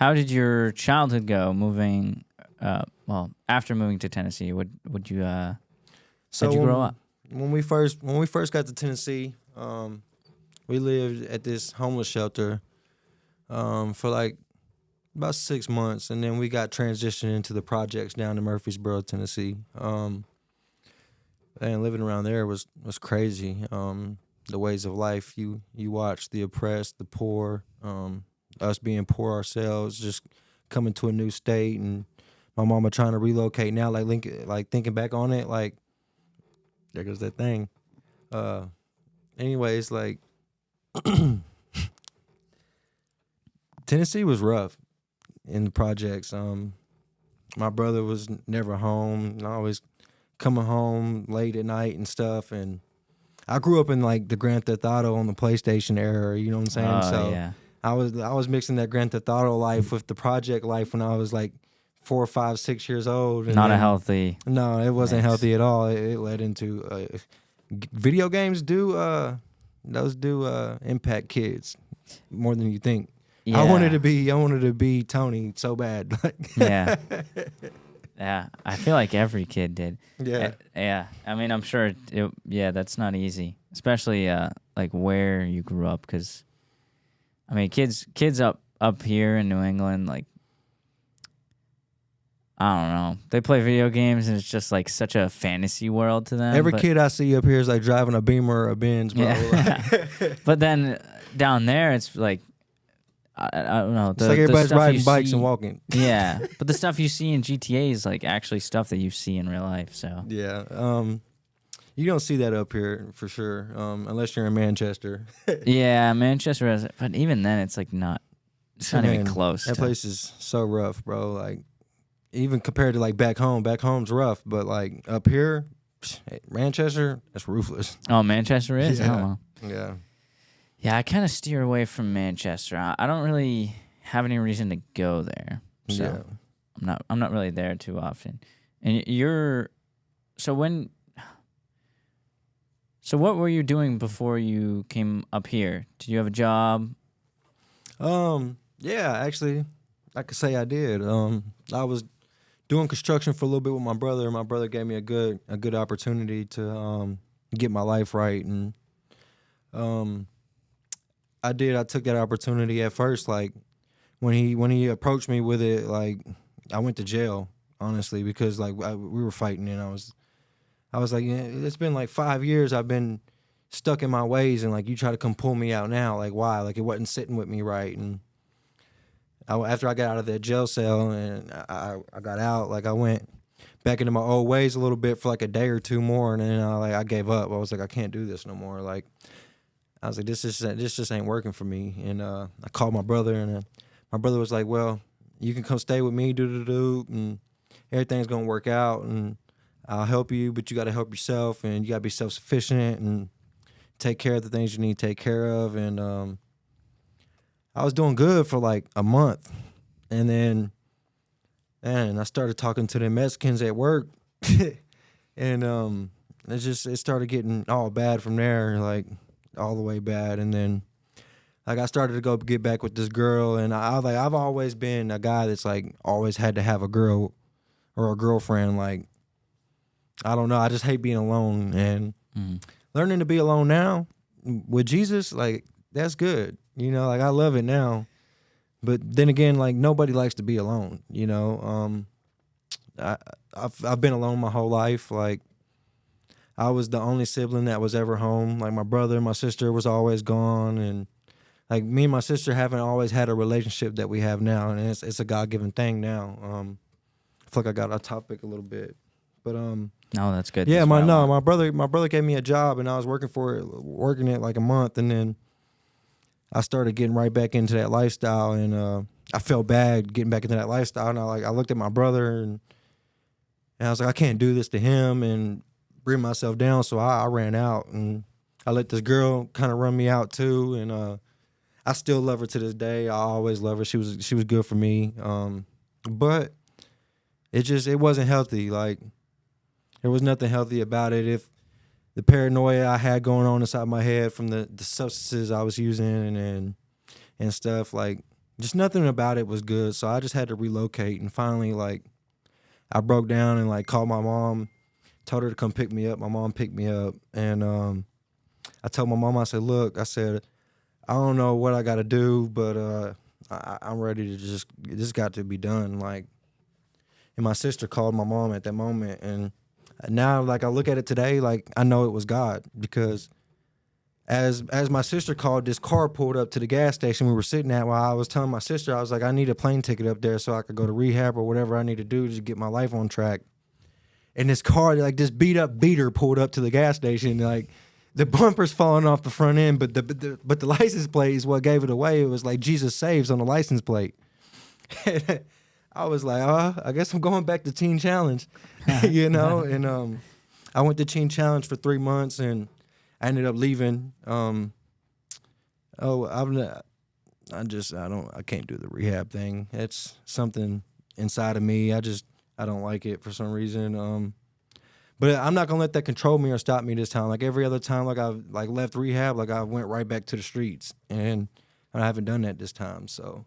How did your childhood go? Moving, after moving to Tennessee, would you how'd So you grow up? when we first got to Tennessee, we lived at this homeless shelter for like about 6 months, and then we got transitioned into the projects down in Murfreesboro, Tennessee. And living around there was crazy. The ways of life you watch, the oppressed, the poor, us being poor ourselves, just coming to a new state, and my mama trying to relocate now. Like thinking back on it, like there goes that thing. Anyways, like Tennessee was rough in the projects. My brother was never home, and always coming home late at night and stuff. And I grew up in like the Grand Theft Auto on the PlayStation era. You know what I'm saying? Oh So yeah. I was mixing that Grand Theft Auto life with the project life when I was like 4, 5, 6 years old. And Not a then- healthy. No, it wasn't mix. healthy at all. It led into video games those impact kids more than you think. Yeah. I wanted to be Tony so bad. Yeah. Yeah. I feel like every kid did. Yeah. Yeah. I mean, I'm sure. That's not easy, especially like where you grew up, because I mean, kids up here in New England, like, I don't know, they play video games and it's just like such a fantasy world to them. Every but, kid I see up here is like driving a Beamer or a Benz, bro. Yeah. But then down there, it's like, I don't know. It's like everybody's stuff riding you bikes see- and walking. Yeah, but the stuff you see in GTA is like actually stuff that you see in real life. So Yeah. You don't see that up here for sure, unless you're in Manchester. yeah, Manchester has, but even then, it's like not. It's not even Man, close. That to- place is so rough, bro. Like, even compared to like back home's rough, but like up here, Manchester, that's ruthless. Oh, Manchester is. Yeah. Oh, well. Yeah. Yeah, I kind of steer away from Manchester. I don't really have any reason to go there. So Yeah. I'm not really there too often. And you're so what were you doing before you came up here? Did you have a job? Yeah, actually, I could say I did. I was doing construction for a little bit with my brother. My brother gave me a good opportunity to get my life right, and I did. I took that opportunity at first. Like when he approached me with it, like I went to jail, honestly, because like we were fighting, and I was like, yeah, it's been like 5 years I've been stuck in my ways, and like you try to come pull me out now, like why? Like it wasn't sitting with me right. And after I got out of that jail cell and I got out, like I went back into my old ways a little bit for like a day or two more, and then I gave up. I was like, I can't do this no more. Like I was like, this just ain't working for me. And I called my brother, and my brother was like, well, you can come stay with me, and everything's gonna work out, and I'll help you, but you got to help yourself, and you got to be self-sufficient and take care of the things you need to take care of. And I was doing good for like a month, and then I started talking to the Mexicans at work, and it started getting all bad from there, like all the way bad. And then like I started to go get back with this girl, and I've always been a guy that's like always had to have a girl or a girlfriend. Like I don't know, I just hate being alone, and learning to be alone now with Jesus, like that's good. You know, like I love it now. But then again, like nobody likes to be alone, you know. I've been alone my whole life. Like I was the only sibling that was ever home. Like my brother and my sister was always gone, and like me and my sister haven't always had a relationship that we have now, and it's a God-given thing now. I feel like I got off topic a little bit. But No, that's good. yeah, That's what I want. my brother gave me a job, and I was working it like a month, and then I started getting right back into that lifestyle, and I felt bad getting back into that lifestyle. And I looked at my brother, and I was like, I can't do this to him and bring myself down. So I ran out, and I let this girl kind of run me out too. And I still love her to this day. I always love her. She was good for me. But it wasn't healthy. Like there was nothing healthy about it. If the paranoia I had going on inside my head from the substances I was using and stuff, like just nothing about it was good. So I just had to relocate, and finally, like, I broke down and like called my mom, told her to come pick me up. My mom picked me up, and I told my mom, I said, look, I said, I don't know what I got to do, but I'm ready to this got to be done. Like, and my sister called my mom at that moment, and now, like, I look at it today, like, I know it was God, because as my sister called, this car pulled up to the gas station we were sitting at. While I was telling my sister, I was like, I need a plane ticket up there so I could go to rehab or whatever I need to do to get my life on track. And this car, like, this beat up beater pulled up to the gas station, like, the bumper's falling off the front end, but the license plate is what gave it away. It was like Jesus Saves on the license plate. I was like, I guess I'm going back to Teen Challenge, you know. And I went to Teen Challenge for 3 months, and I ended up leaving. I can't do the rehab thing. It's something inside of me. I don't like it for some reason. But I'm not gonna let that control me or stop me this time. Like every other time, like I've like left rehab, like I went right back to the streets, and I haven't done that this time. So